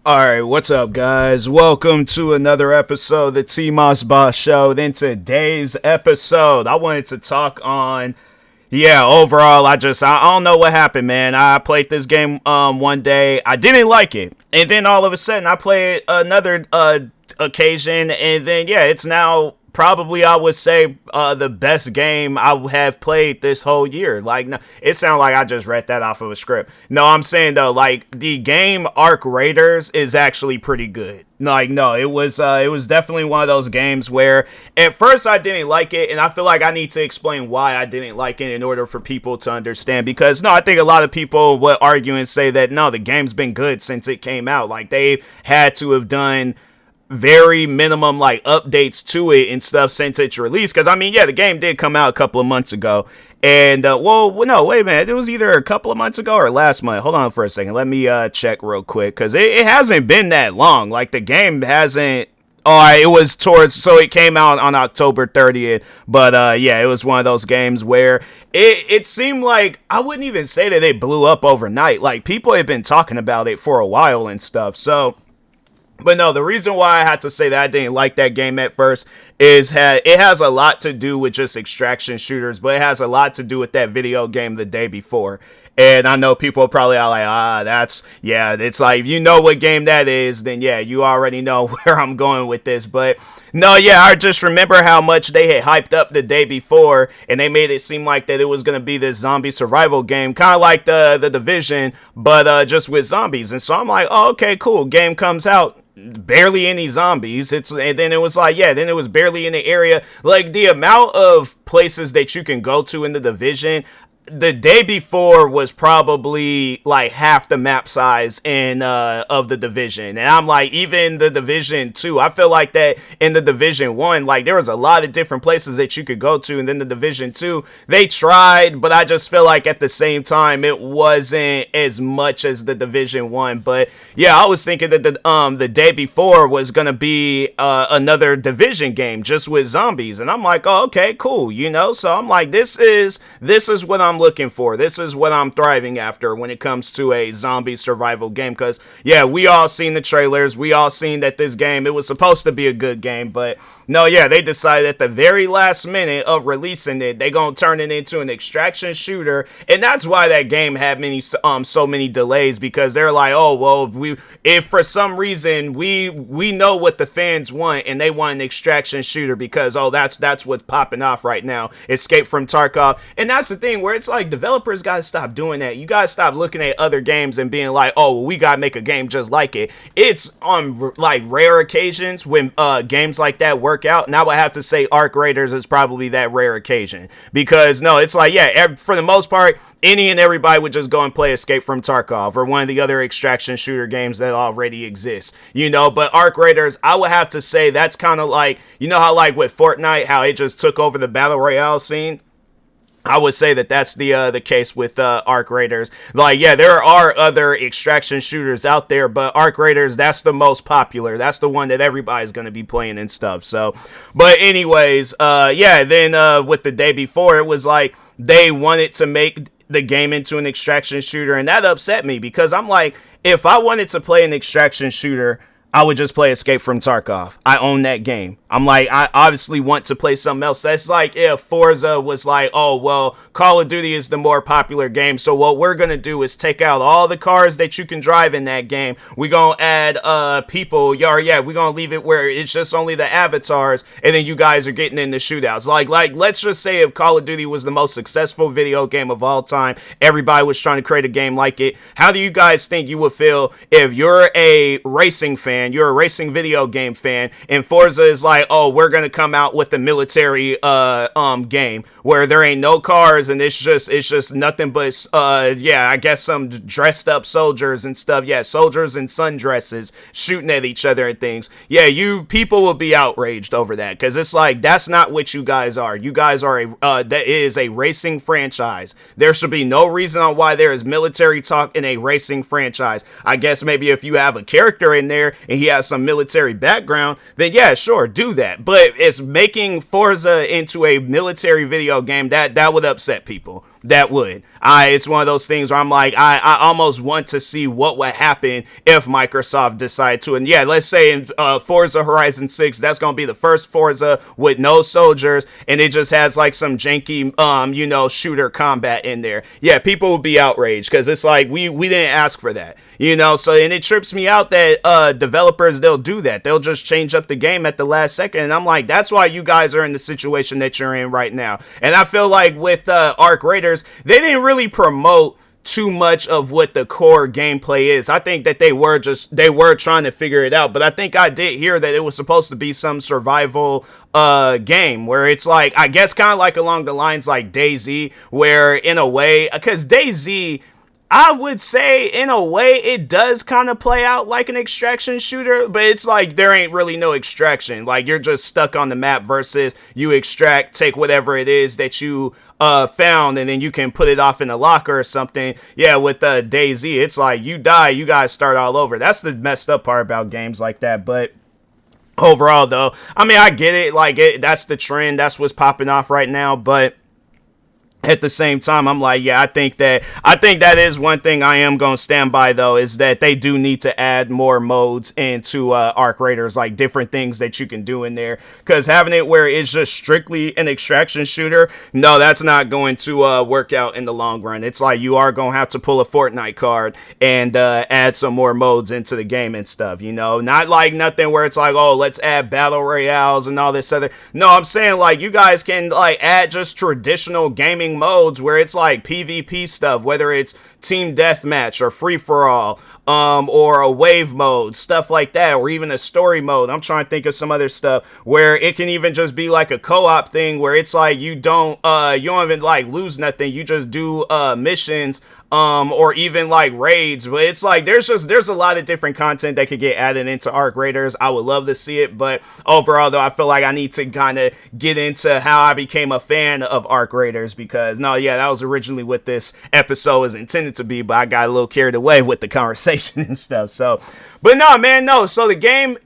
Alright, what's up, guys? Welcome to another episode of the TMossBoss Show. In today's episode, I wanted to talk on, overall, I don't know what happened, man. I played this game one day, I didn't like it, and then all of a sudden, I played another occasion, and then, it's now probably, I would say, the best game I have played this whole year. Like, no, it sounded like I just read that off of a script. No, I'm saying, though, like, the game Arc Raiders is actually pretty good. Like, no, it was definitely one of those games where at first I didn't like it, and I feel like I need to explain why I didn't like it in order for people to understand, because, no, I think a lot of people would argue and say that, no, the game's been good since it came out. Like, they had to have done very minimum like updates to it and stuff since its release, because I mean, the game did come out a couple of months ago, and no, wait a minute, it was either a couple of months ago or last month. Hold on for a second, let me check real quick, because it hasn't been that long. Like, the game hasn't. It was so it came out on October 30th, but it was one of those games where it seemed like, I wouldn't even say that it blew up overnight. Like, people had been talking about it for a while and stuff, so. But no, the reason why I had to say that I didn't like that game at first is it has a lot to do with just extraction shooters, but it has a lot to do with that video game The Day Before. And I know people probably are like, it's like, you know what game that is, then you already know where I'm going with this. But no, I just remember how much they had hyped up The Day Before, and they made it seem like that it was going to be this zombie survival game, kind of like the Division, but just with zombies. And so I'm like, oh, okay, cool, game comes out. Barely any zombies. And then it was like, then it was barely in the area. Like, the amount of places that you can go to in the Division, The Day Before was probably like half the map size of the Division. And I'm like, even the Division 2, I feel like that in the Division 1, like, there was a lot of different places that you could go to, and then the Division 2, they tried, but I just feel like at the same time it wasn't as much as the Division 1. But I was thinking that the Day Before was gonna be another Division game just with zombies, and I'm like, oh, okay, cool, so I'm like, this is what I'm looking for. This is what I'm thriving after when it comes to a zombie survival game, because we all seen the trailers, we all seen that this game, it was supposed to be a good game, but no, they decided at the very last minute of releasing it, they gonna turn it into an extraction shooter, and that's why that game had so many delays, because they're like, oh, well, if for some reason we know what the fans want, and they want an extraction shooter because, that's what's popping off right now, Escape from Tarkov. And that's the thing where it's like, developers gotta stop doing that. You gotta stop looking at other games and being like, oh, well, we gotta make a game just like it. It's on like rare occasions when games like that work out, and I would have to say Arc Raiders is probably that rare occasion, because no, it's like, for the most part, any and everybody would just go and play Escape from Tarkov or one of the other extraction shooter games that already exist, but Arc Raiders, I would have to say that's kind of like, how like with Fortnite, how it just took over the Battle Royale scene. I would say that that's the case with Arc Raiders. Like, there are other extraction shooters out there, but Arc Raiders, that's the most popular. That's the one that everybody's going to be playing and stuff. So, but anyways, then with The Day Before, it was like they wanted to make the game into an extraction shooter, and that upset me, because I'm like, if I wanted to play an extraction shooter, I would just play Escape from Tarkov. I own that game. I'm like, I obviously want to play something else. That's like if Forza was like, oh, well, Call of Duty is the more popular game, so what we're going to do is take out all the cars that you can drive in that game. We're going to add people. We're going to leave it where it's just only the avatars, and then you guys are getting in the shootouts. Like, let's just say if Call of Duty was the most successful video game of all time, everybody was trying to create a game like it. How do you guys think you would feel if you're a racing fan, you're a racing video game fan, and Forza is like, oh, we're gonna come out with a military game where there ain't no cars, and it's just nothing but I guess some dressed up soldiers and stuff, soldiers in sundresses shooting at each other and things. You people will be outraged over that, because it's like, that's not what you guys are. You guys are that is a racing franchise. There should be no reason on why there is military talk in a racing franchise. I guess maybe if you have a character in there and he has some military background, then sure, do that. But it's making Forza into a military video game, that would upset people. that would. It's one of those things where I'm like, I almost want to see what would happen if Microsoft decided to. And yeah, let's say in Forza Horizon 6, that's going to be the first Forza with no soldiers, and it just has like some janky, shooter combat in there. Yeah, people will be outraged because it's like, we didn't ask for that, so, and it trips me out that developers, they'll do that. They'll just change up the game at the last second. And I'm like, that's why you guys are in the situation that you're in right now. And I feel like with Arc Raiders, they didn't really promote too much of what the core gameplay is. I think that they were trying to figure it out, but I think I did hear that it was supposed to be some survival game where it's like, I guess kind of like along the lines like DayZ, where in a way, because DayZ, I would say in a way it does kind of play out like an extraction shooter, but it's like there ain't really no extraction. Like you're just stuck on the map versus you extract, take whatever it is that you found, and then you can put it off in a locker or something. Yeah, with DayZ, it's like you die, you guys start all over. That's the messed up part about games like that. But overall though, I mean, I get it. Like that's the trend. That's what's popping off right now. But at the same time, I'm like, yeah, I think that is one thing I am going to stand by, though, is that they do need to add more modes into Arc Raiders, like different things that you can do in there. Because having it where it's just strictly an extraction shooter, no, that's not going to work out in the long run. It's like you are going to have to pull a Fortnite card and add some more modes into the game and stuff, Not like nothing where it's like, oh, let's add battle royales and all this other. No, I'm saying like you guys can like add just traditional gaming modes where it's like PvP stuff, whether it's team deathmatch or free for all, or a wave mode, stuff like that, or even a story mode. I'm trying to think of some other stuff where it can even just be like a co-op thing where it's like you don't even like lose nothing, you just do missions, or even like raids. But it's like there's a lot of different content that could get added into Arc Raiders. I would love to see it, but overall though, I feel like I need to kind of get into how I became a fan of Arc Raiders, because that was originally what this episode was intended to be, but I got a little carried away with the conversation and stuff. So, but no. So the game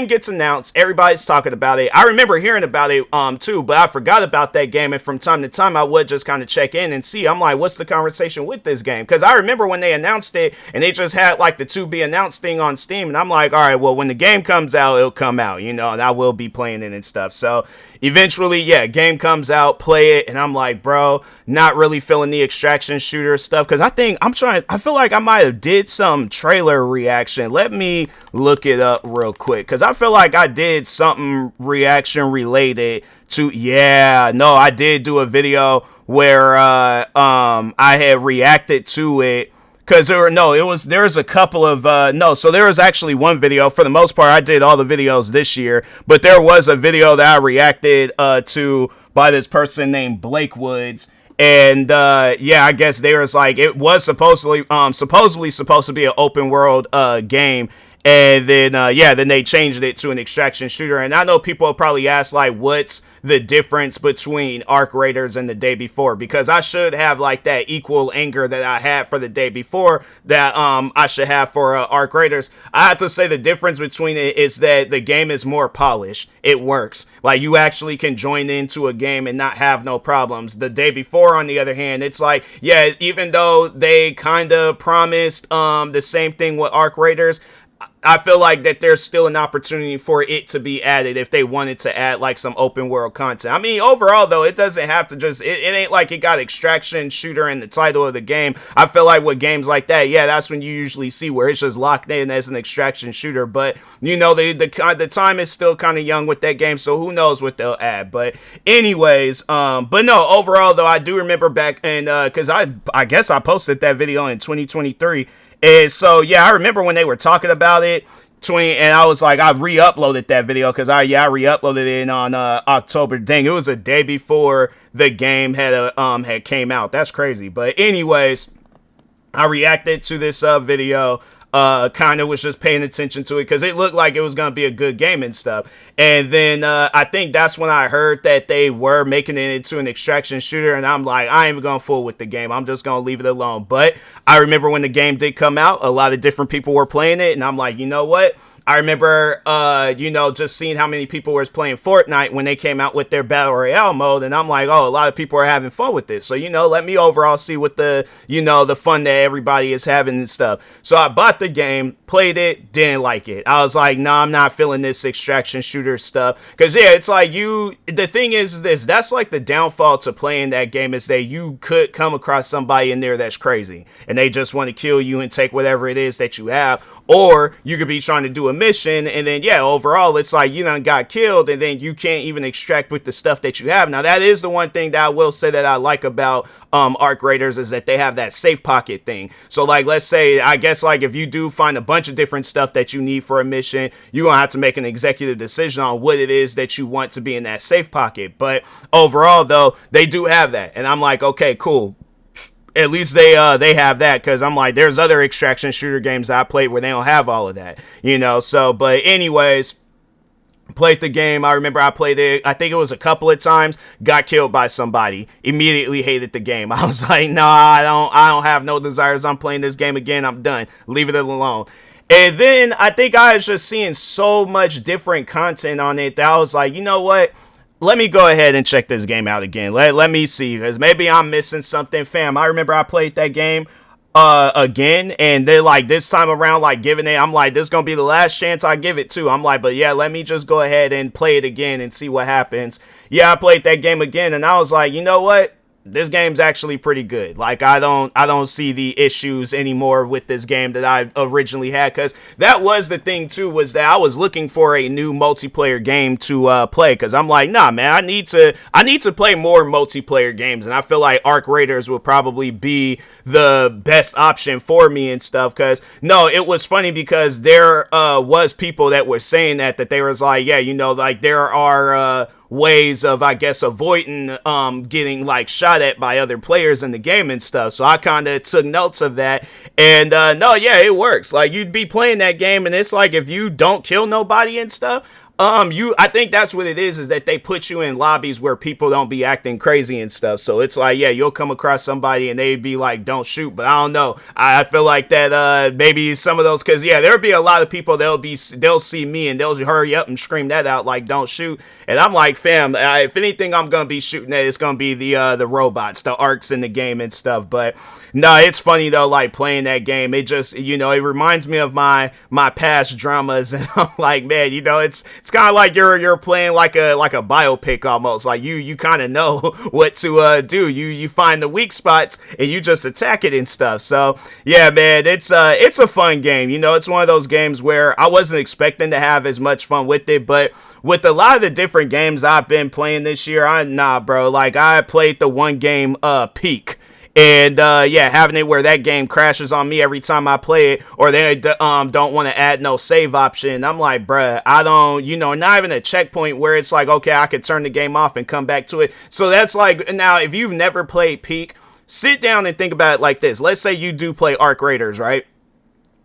gets announced. Everybody's talking about it. I remember hearing about it too, but I forgot about that game. And from time to time, I would just kind of check in and see. I'm like, what's the conversation with this game? Because I remember when they announced it, and they just had like the to be announced thing on Steam, and I'm like, all right, well, when the game comes out, it'll come out, and I will be playing it and stuff. So eventually, yeah, game comes out, play it, and I'm like, bro, not really feeling the extraction shooter stuff, because I feel like I might have did some trailer reaction. Let me look it up real quick, because I feel like I did something reaction related to, I did do a video where I had reacted to it. Because there's a couple of, so there was actually one video. For the most part, I did all the videos this year, but there was a video that I reacted to by this person named Blake Woods. And, I guess there was like, it was supposedly supposed to be an open world, game. And then, then they changed it to an extraction shooter. And I know people will probably ask, like, what's the difference between Arc Raiders and the day before? Because I should have, like, that equal anger that I had for the day before that I should have for Arc Raiders. I have to say the difference between it is that the game is more polished. It works. Like, you actually can join into a game and not have no problems. The day before, on the other hand, it's like, even though they kind of promised the same thing with Arc Raiders, I feel like that there's still an opportunity for it to be added if they wanted to add like some open world content. I mean, overall though, it doesn't have to just, it ain't like it got extraction shooter in the title of the game. I feel like with games like that, that's when you usually see where it's just locked in as an extraction shooter. But the time is still kind of young with that game, so who knows what they'll add. But anyways, but no, overall though, I do remember back and because I guess I posted that video in 2023. And so, I remember when they were talking about it, and I was like, I re-uploaded that video because I re-uploaded it on October. Dang, it was a day before the game had came out. That's crazy. But anyways, I reacted to this video. Kind of was just paying attention to it because it looked like it was going to be a good game and stuff. And then I think that's when I heard that they were making it into an extraction shooter. And I'm like, I ain't even going to fool with the game. I'm just going to leave it alone. But I remember when the game did come out, a lot of different people were playing it. And I'm like, you know what? I remember, just seeing how many people was playing Fortnite when they came out with their Battle Royale mode. And I'm like, oh, a lot of people are having fun with this. So, let me overall see what the fun that everybody is having and stuff. So I bought the game, played it, didn't like it. I was like, no, I'm not feeling this extraction shooter stuff. Because, yeah, it's like the thing is this, that's like the downfall to playing that game is that you could come across somebody in there that's crazy. And they just want to kill you and take whatever it is that you have. Or you could be trying to do a mission, and then, yeah, overall, it's like you done got killed, and then you can't even extract with the stuff that you have. Now, that is the one thing that I will say that I like about Arc Raiders is that they have that safe pocket thing. So, like, let's say, I guess, like, if you do find a bunch of different stuff that you need for a mission, you're going to have to make an executive decision on what it is that you want to be in that safe pocket. But overall, though, they do have that, and I'm like, okay, cool. At least they have that, because I'm like, there's other extraction shooter games I played where they don't have all of that, so, but anyways, played the game. I remember I played it, I think it was a couple of times, got killed by somebody, immediately hated the game. I was like, nah, I don't have no desires on playing this game again, I'm done, leave it alone. And then I think I was just seeing so much different content on it that I was like, you know what? Let me go ahead and check this game out again. Let me see, because maybe I'm missing something. Fam, I remember I played that game again, and then, like, this time around, like, giving it, I'm like, this is gonna be the last chance I give it to. I'm like, but yeah, let me just go ahead and play it again and see what happens. Yeah, I played that game again, and I was like, you know what? This game's actually pretty good. Like, I don't see the issues anymore with this game that I originally had, because that was the thing too, was that I was looking for a new multiplayer game to play, because I'm like, nah, man, I need to play more multiplayer games, and I feel like Arc Raiders will probably be the best option for me and stuff. Because no, it was funny because there was people that were saying that they was like, yeah, like, there are ways of, I guess, avoiding getting, like, shot at by other players in the game and stuff. So I kind of took notes of that, and no, yeah, it works. Like, you'd be playing that game, and it's like, if you don't kill nobody and stuff, I think that's what it is that they put you in lobbies where people don't be acting crazy and stuff. So it's like, yeah, you'll come across somebody and they'd be like, don't shoot. But I don't know. I feel like that, maybe some of those, cause yeah, there'll be a lot of people, they'll see me and they'll hurry up and scream that out, like, don't shoot. And I'm like, fam, if anything I'm going to be shooting at, it's going to be the robots, the arcs in the game and stuff. But no, it's funny though, like, playing that game, it just, it reminds me of my past dramas. And I'm like, man, it's kind of like you're playing like a biopic almost. Like, you kind of know what to do. You find the weak spots and you just attack it and stuff. So yeah, man, it's a fun game. It's one of those games where I wasn't expecting to have as much fun with it, but with a lot of the different games I've been playing this year, bro. Like, I played the one game Peak. And yeah, having it where that game crashes on me every time I play it, or they don't want to add no save option. I'm like, bruh, I don't, not even a checkpoint where it's like, okay, I could turn the game off and come back to it. So that's like, now, if you've never played Peak, sit down and think about it like this. Let's say you do play Arc Raiders, right?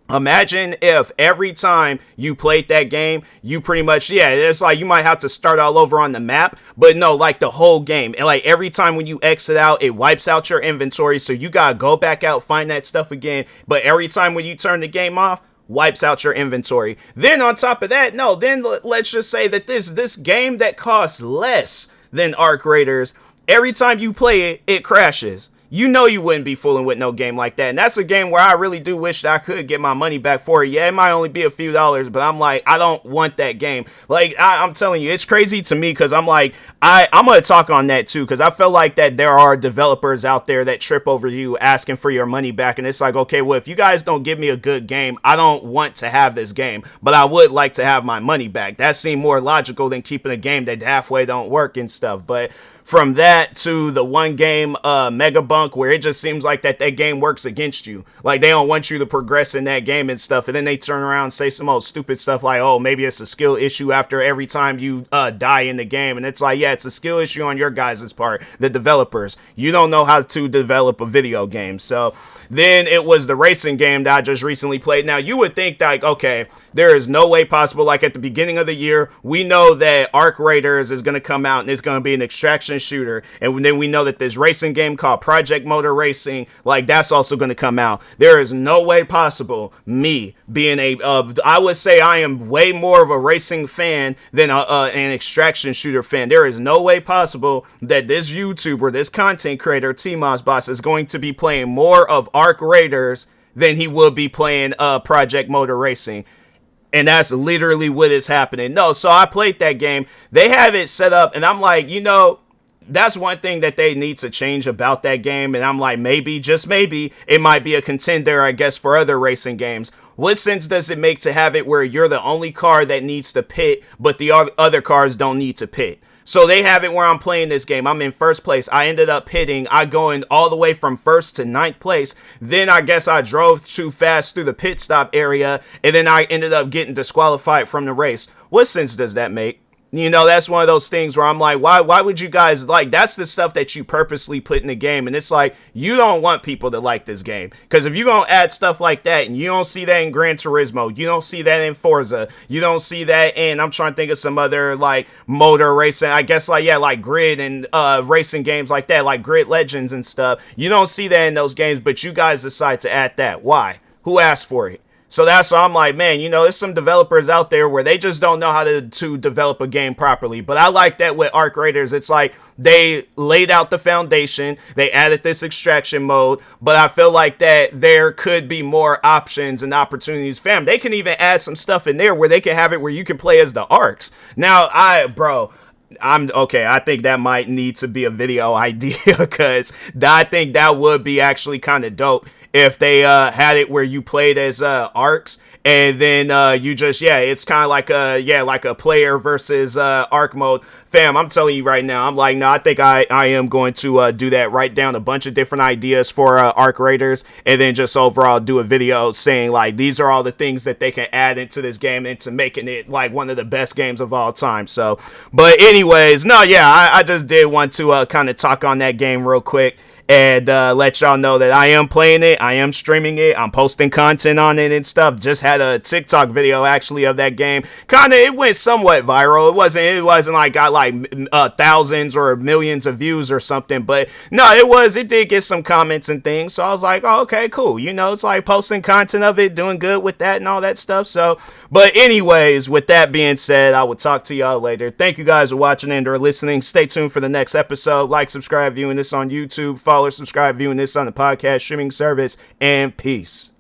Imagine if every time you played that game, you pretty much, yeah, it's like you might have to start all over on the map, but no, like the whole game. And like every time when you exit out, it wipes out your inventory. So you gotta go back out, find that stuff again. But every time when you turn the game off, wipes out your inventory. Then on top of that, no, then let's just say that this game that costs less than Arc Raiders, every time you play it, it crashes. You wouldn't be fooling with no game like that. And that's a game where I really do wish that I could get my money back for it. Yeah, it might only be a few dollars, but I'm like, I don't want that game. Like, I'm telling you, it's crazy to me, because I'm like, I'm going to talk on that too, because I feel like that there are developers out there that trip over you asking for your money back. And it's like, okay, well, if you guys don't give me a good game, I don't want to have this game, but I would like to have my money back. That seemed more logical than keeping a game that halfway don't work and stuff. But from that to the one game Mega Bunk, where it just seems like that game works against you. Like, they don't want you to progress in that game and stuff, and then they turn around and say some old stupid stuff like, oh, maybe it's a skill issue after every time you die in the game. And it's like, yeah, it's a skill issue on your guys' part, the developers. You don't know how to develop a video game. So then it was the racing game that I just recently played. Now, you would think that, like, okay, there is no way possible, like at the beginning of the year, we know that Arc Raiders is going to come out and it's going to be an extraction extraction shooter, and then we know that this racing game called Project Motor Racing, like that's also going to come out. There is no way possible me being I would say I am way more of a racing fan than an extraction shooter fan. There is no way possible that this YouTuber, this content creator, TMossBoss, is going to be playing more of Arc Raiders than he will be playing Project Motor Racing. And that's literally what is happening. No, so I played that game. They have it set up, and I'm like, that's one thing that they need to change about that game. And I'm like, maybe, just maybe, it might be a contender, I guess, for other racing games. What sense does it make to have it where you're the only car that needs to pit, but the other cars don't need to pit? So they have it where I'm playing this game. I'm in first place. I ended up pitting. I going all the way from first to ninth place. Then I guess I drove too fast through the pit stop area, and then I ended up getting disqualified from the race. What sense does that make? That's one of those things where I'm like, why would you guys, like, that's the stuff that you purposely put in the game. And it's like, you don't want people to like this game. Because if you're going to add stuff like that, and you don't see that in Gran Turismo, you don't see that in Forza, you don't see that in, I'm trying to think of some other, like, motor racing, I guess, like Grid and racing games like that, like Grid Legends and stuff. You don't see that in those games, but you guys decide to add that. Why? Who asked for it? So that's why I'm like, man, there's some developers out there where they just don't know how to develop a game properly. But I like that with Arc Raiders. It's like they laid out the foundation. They added this extraction mode. But I feel like that there could be more options and opportunities. Fam, they can even add some stuff in there where they can have it where you can play as the Arcs. Now, I'm okay. I think that might need to be a video idea because I think that would be actually kind of dope if they had it where you played as Arcs, and then you just, it's kind of like a player versus Arc mode. Fam, I'm telling you right now, I'm like, no, I think I am going to do that, write down a bunch of different ideas for Arc Raiders, and then just overall do a video saying, like, these are all the things that they can add into this game into making it, like, one of the best games of all time. So, but anyways, no, I just did want to kind of talk on that game real quick. And let y'all know that I am playing it. I am streaming it. I'm posting content on it and stuff. Just had a TikTok video actually of that game. It went somewhat viral. It wasn't like got like thousands or millions of views or something. But no, it did get some comments and things. So I was like, oh, okay, cool. It's like posting content of it, doing good with that and all that stuff. So, but anyways, with that being said, I will talk to y'all later. Thank you guys for watching and or listening. Stay tuned for the next episode. Like, subscribe, viewing this on YouTube. Follow, subscribe, viewing this on the podcast streaming service, and peace.